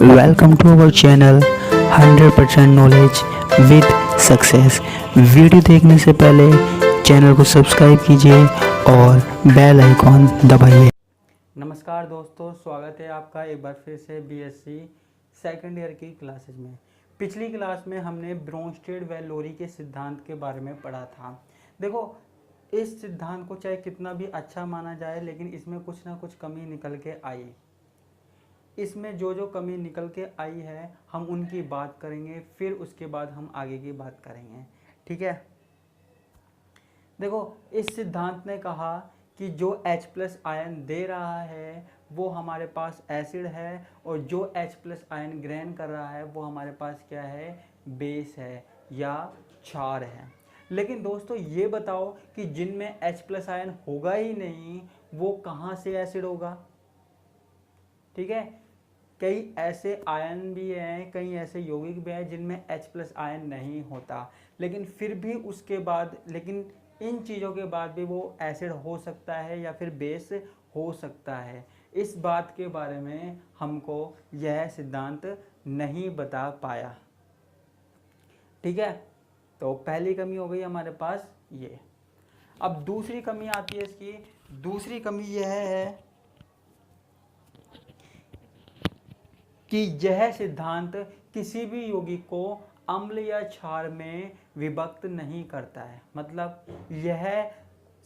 Welcome to our channel 100% knowledge with success. Video देखने से पहले चैनल को सब्सक्राइब कीजिए और बेल आइकॉन दबाइए। नमस्कार दोस्तों, स्वागत है आपका एक बार फिर से बीएससी सेकेंड ईयर की क्लासेस में। पिछली क्लास में हमने ब्रोंस्टेड व लोरी के सिद्धांत के बारे में पढ़ा था। देखो, इस सिद्धांत को चाहे कितना भी अच्छा माना जाए, लेकिन इसमें कुछ ना कुछ कमी निकल के आई। इसमें जो जो कमी निकल के आई है हम उनकी बात करेंगे, फिर उसके बाद हम आगे की बात करेंगे। ठीक है। देखो, इस सिद्धांत ने कहा कि जो H+ आयन दे रहा है वो हमारे पास एसिड है, और जो H+ आयन ग्रहण कर रहा है वो हमारे पास क्या है, बेस है या क्षार है। लेकिन दोस्तों ये बताओ कि जिनमें H+ आयन होगा ही नहीं वो कहाँ से एसिड होगा। ठीक है। कई ऐसे आयन भी हैं, कई ऐसे यौगिक भी हैं जिनमें H+ आयन नहीं होता, लेकिन फिर भी उसके बाद, लेकिन इन चीज़ों के बाद भी वो एसिड हो सकता है या फिर बेस हो सकता है। इस बात के बारे में हमको यह सिद्धांत नहीं बता पाया। ठीक है। तो पहली कमी हो गई हमारे पास ये। अब दूसरी कमी आती है इसकी। दूसरी कमी यह है कि यह सिद्धांत किसी भी यौगिक को अम्ल या क्षार में विभक्त नहीं करता है। मतलब यह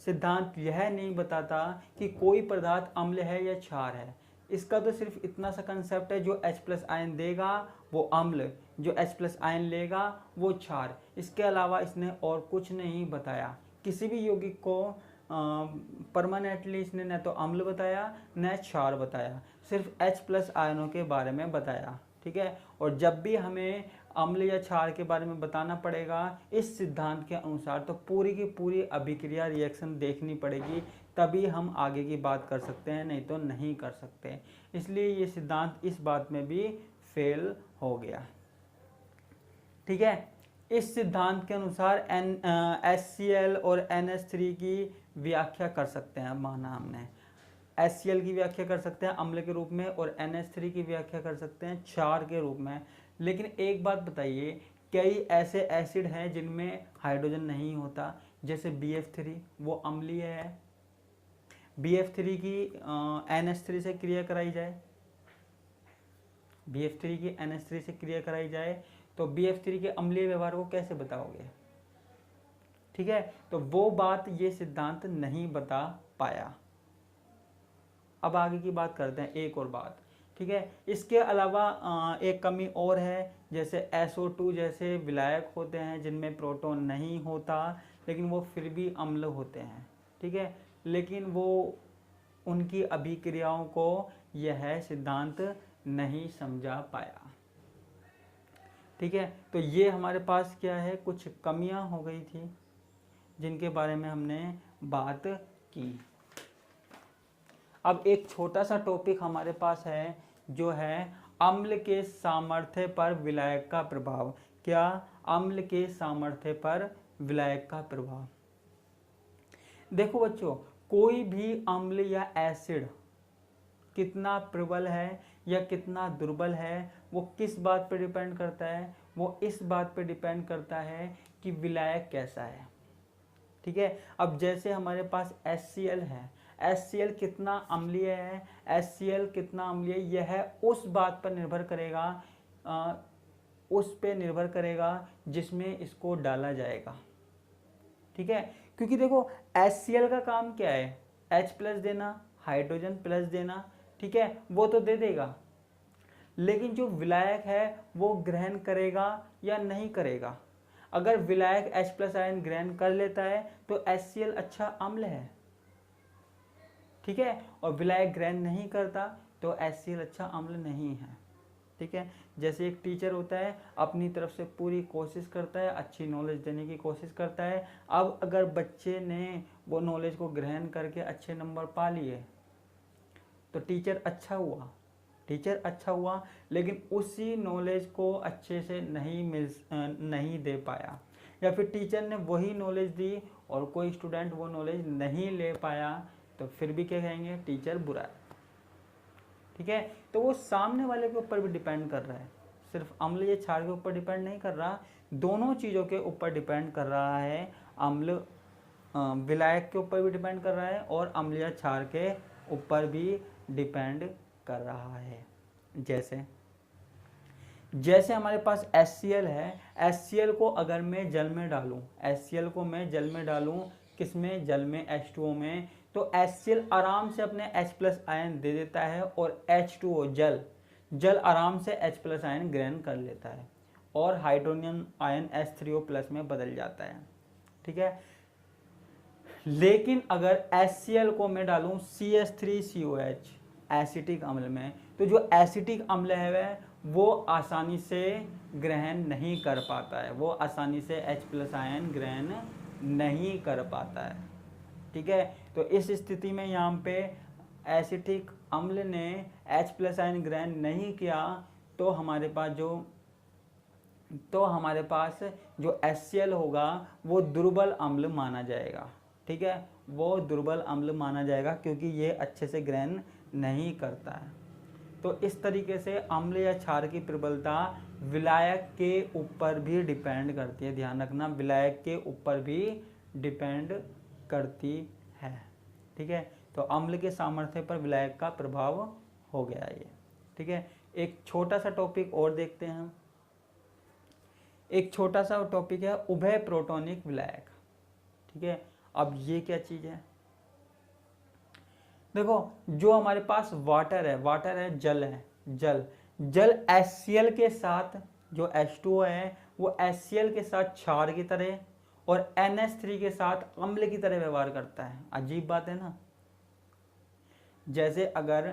सिद्धांत यह नहीं बताता कि कोई पदार्थ अम्ल है या क्षार है। इसका तो सिर्फ इतना सा कंसेप्ट है, जो H+ आयन देगा वो अम्ल, जो H+ आयन लेगा वो क्षार। इसके अलावा इसने और कुछ नहीं बताया। किसी भी यौगिक को परमानेंटली इसने न तो अम्ल बताया न क्षार बताया, सिर्फ H+ आयनों के बारे में बताया। ठीक है। और जब भी हमें अम्ल या क्षार के बारे में बताना पड़ेगा इस सिद्धांत के अनुसार, तो पूरी की पूरी अभिक्रिया रिएक्शन देखनी पड़ेगी, तभी हम आगे की बात कर सकते हैं, नहीं तो नहीं कर सकते। इसलिए ये सिद्धांत इस बात में भी फेल हो गया। ठीक है। इस सिद्धांत के अनुसार HCl और NH3 की व्याख्या कर सकते हैं। माना हमने HCl की व्याख्या कर सकते हैं अम्ल के रूप में, और NH3 की व्याख्या कर सकते हैं क्षार के रूप में। लेकिन एक बात बताइए, कई ऐसे एसिड हैं जिनमें हाइड्रोजन नहीं होता, जैसे BF3, वो अम्लीय है। BF3 की NH3 से क्रिया कराई जाए, BF3 की NH3 से क्रिया कराई जाए तो BF3 के अम्लीय व्यवहार को कैसे बताओगे। ठीक है। तो वो बात ये सिद्धांत नहीं बता पाया। अब आगे की बात करते हैं, एक और बात। ठीक है। इसके अलावा एक कमी और है, जैसे SO2 जैसे विलायक होते हैं जिनमें प्रोटॉन नहीं होता, लेकिन वो फिर भी अम्ल होते हैं। ठीक है। लेकिन वो उनकी अभिक्रियाओं को यह सिद्धांत नहीं समझा पाया। ठीक है। तो ये हमारे पास क्या है, कुछ कमियां हो गई थी जिनके बारे में हमने बात की। अब एक छोटा सा टॉपिक हमारे पास है, जो है अम्ल के सामर्थ्य पर विलायक का प्रभाव। क्या? अम्ल के सामर्थ्य पर विलायक का प्रभाव। देखो बच्चों, कोई भी अम्ल या एसिड कितना प्रबल है या कितना दुर्बल है वो किस बात पर डिपेंड करता है, वो इस बात पर डिपेंड करता है कि विलायक कैसा है। ठीक है। अब जैसे हमारे पास HCl है, HCl कितना अम्लीय है, HCl कितना अम्लीय, यह उस बात पर निर्भर करेगा, उस पे निर्भर करेगा जिसमें इसको डाला जाएगा। ठीक है। क्योंकि देखो HCl का काम क्या है, H+ देना, हाइड्रोजन प्लस देना। ठीक है, वो तो दे देगा, लेकिन जो विलायक है वो ग्रहण करेगा या नहीं करेगा। अगर विलायक H+ आयन ग्रहण कर लेता है तो HCl अच्छा अम्ल है। ठीक है। और विलायक ग्रहण नहीं करता तो HCl अच्छा अम्ल नहीं है। ठीक है। जैसे एक टीचर होता है, अपनी तरफ से पूरी कोशिश करता है, अच्छी नॉलेज देने की कोशिश करता है। अब अगर बच्चे ने वो नॉलेज को ग्रहण करके अच्छे नंबर पा लिए तो टीचर अच्छा हुआ, लेकिन उसी नॉलेज को अच्छे से नहीं दे पाया, या फिर टीचर ने वही नॉलेज दी और कोई स्टूडेंट वो नॉलेज नहीं ले पाया, तो फिर भी क्या कहेंगे, टीचर बुरा है। ठीक है। तो वो सामने वाले के ऊपर भी डिपेंड कर रहा है, सिर्फ अम्ल या क्षार के ऊपर डिपेंड नहीं कर रहा, दोनों चीज़ों के ऊपर डिपेंड कर रहा है। अम्ल विलायक के ऊपर भी डिपेंड कर रहा है और अम्ल या क्षार के ऊपर भी डिपेंड कर रहा है। जैसे हमारे पास HCl है, HCl को अगर मैं जल में डालूं, HCl को मैं जल में डालूं, किस में, जल में, H2O में, तो HCl आराम से अपने H+ आयन दे देता है और H2O जल आराम से H+ आयन ग्रहण कर लेता है और हाइड्रोजन आयन H3O+ में बदल जाता है। ठीक है। लेकिन अगर HCl को मैं डालूं CH3COH एसिटिक अम्ल में, तो जो एसिटिक अम्ल है वो आसानी से ग्रहण नहीं कर पाता है, वो आसानी से H+ आयन ग्रहण नहीं कर पाता है। ठीक है। तो इस स्थिति में यहाँ पे एसिटिक अम्ल ने H+ आयन ग्रहण नहीं किया, तो हमारे पास जो HCl होगा वो दुर्बल अम्ल माना जाएगा। ठीक है, वो दुर्बल अम्ल माना जाएगा क्योंकि ये अच्छे से ग्रहण नहीं करता है। तो इस तरीके से अम्ल या क्षार की प्रबलता विलायक के ऊपर भी डिपेंड करती है। ध्यान रखना, विलायक के ऊपर भी डिपेंड करती है। ठीक है। तो अम्ल के सामर्थ्य पर विलायक का प्रभाव हो गया ये। ठीक है। एक छोटा सा टॉपिक और देखते हैं हम। एक छोटा सा टॉपिक है उभय प्रोटोनिक विलायक। ठीक है। अब ये क्या चीज है? देखो, जो हमारे पास वाटर है, जल HCl के साथ, जो H2O है वो HCl के साथ क्षार की तरह और NH3 के साथ अम्ल की तरह व्यवहार करता है। अजीब बात है ना। जैसे अगर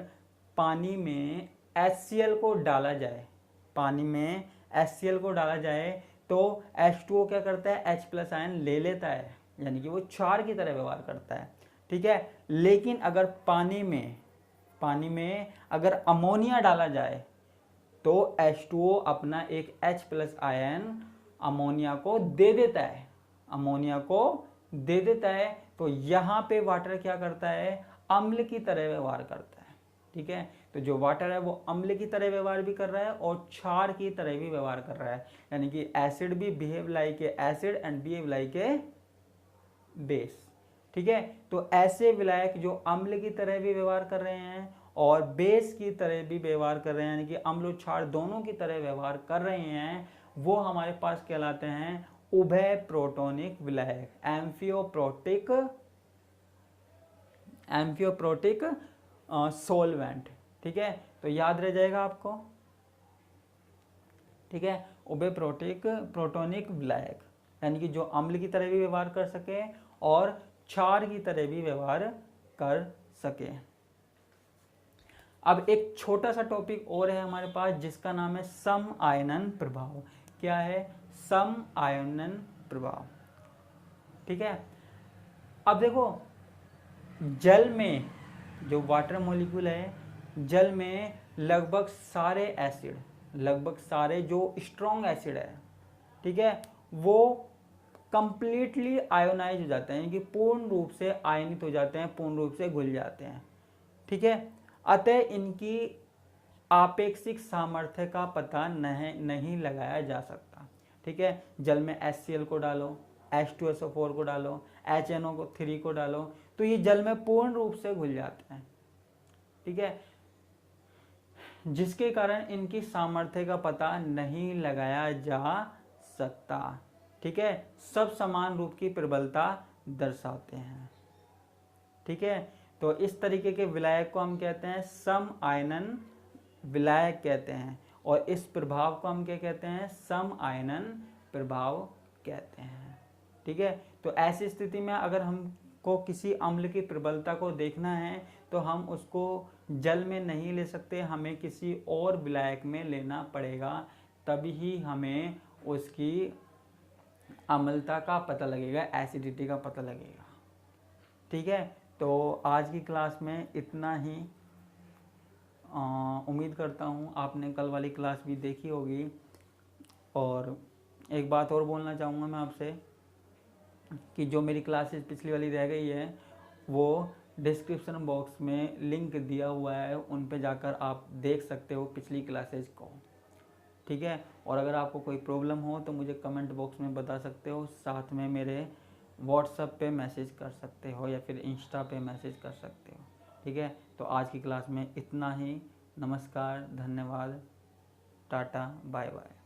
पानी में HCl को डाला जाए, तो H2O क्या करता है, H+ आयन ले लेता है, यानी कि वो क्षार की तरह व्यवहार करता है। ठीक है। लेकिन अगर पानी में अगर अमोनिया डाला जाए तो H2O अपना एक H+ आयन अमोनिया को दे देता है, तो यहाँ पे वाटर क्या करता है, अम्ल की तरह व्यवहार करता है। ठीक है। तो जो वाटर है वो अम्ल की तरह व्यवहार भी कर रहा है और क्षार की तरह भी व्यवहार कर रहा है, यानी कि एसिड भी behave like a acid and behave like a base. ठीक है। तो ऐसे विलायक जो अम्ल की तरह भी व्यवहार कर रहे हैं और बेस की तरह भी व्यवहार कर रहे हैं, यानी कि अम्ल और क्षार दोनों की तरह व्यवहार कर रहे हैं, वो हमारे पास कहलाते हैं उभय प्रोटोनिक विलायक, एम्फियोप्रोटिक सोलवेंट। ठीक है। तो याद रह जाएगा आपको। ठीक है। उभय प्रोटोनिक विलायक, यानी कि जो अम्ल की तरह भी व्यवहार कर सके और क्षार की तरह भी व्यवहार कर सके। अब एक छोटा सा टॉपिक और है हमारे पास जिसका नाम है सम आयनन प्रभाव। क्या है? सम आयनन प्रभाव। ठीक है। अब देखो, जल में जो वाटर मॉलिक्यूल है, जल में लगभग सारे जो स्ट्रॉन्ग एसिड है, ठीक है, वो कंप्लीटली आयोनाइज हो जाते हैं, यानी कि पूर्ण रूप से आयनित हो जाते हैं, पूर्ण रूप से घुल जाते हैं। ठीक है। अतः इनकी आपेक्षिक सामर्थ्य का पता नहीं लगाया जा सकता। ठीक है। जल में HCl को डालो, H2SO4 को डालो, HNO3 को डालो, तो ये जल में पूर्ण रूप से घुल जाते हैं। ठीक है। जिसके कारण इनकी सामर्थ्य का पता नहीं लगाया जा सकता। ठीक है। सब समान रूप की प्रबलता दर्शाते हैं। ठीक है। तो इस तरीके के विलायक को हम कहते हैं सम आयनन विलायक कहते हैं, और इस प्रभाव को हम क्या कहते हैं, सम आयनन प्रभाव कहते हैं। ठीक है। तो ऐसी स्थिति में अगर हमको किसी अम्ल की प्रबलता को देखना है तो हम उसको जल में नहीं ले सकते, हमें किसी और विलायक में लेना पड़ेगा, तभी ही हमें उसकी अम्लता का पता लगेगा, एसिडिटी का पता लगेगा। ठीक है। तो आज की क्लास में इतना ही। उम्मीद करता हूँ आपने कल वाली क्लास भी देखी होगी। और एक बात और बोलना चाहूँगा मैं आपसे कि जो मेरी क्लासेस पिछली वाली रह गई है वो डिस्क्रिप्शन बॉक्स में लिंक दिया हुआ है, उन पे जाकर आप देख सकते हो पिछली क्लासेज को, ठीक है। और अगर आपको कोई प्रॉब्लम हो तो मुझे कमेंट बॉक्स में बता सकते हो, साथ में मेरे व्हाट्सएप पे मैसेज कर सकते हो या फिर इंस्टा पे मैसेज कर सकते हो, ठीक है। तो आज की क्लास में इतना ही। नमस्कार, धन्यवाद, टाटा, बाय बाय।